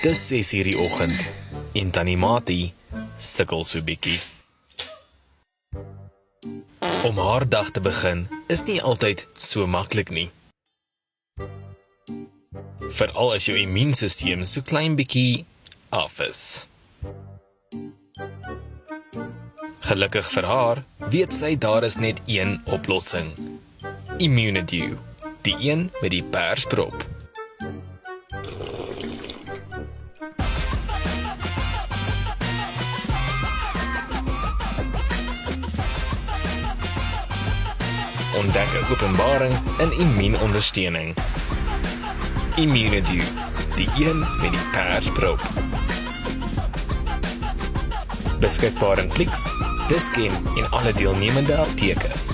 Dis 6:00 die oggend en Tannie Mati sukkel so bietjie. Om haar dag te begin is nie altyd so maklik nie. Veral as jou immuunstelsel so klein bietjie af is. Gelukkig vir haar weet sy daar is net een oplossing. Immunedew, die een met die persprop. Ontdek 'n openbaring in immuunondersteuning. Immunedew, die een met die persprop. Beskikbaar in Clicks, Dis-Chem en alle deelnemende apteke.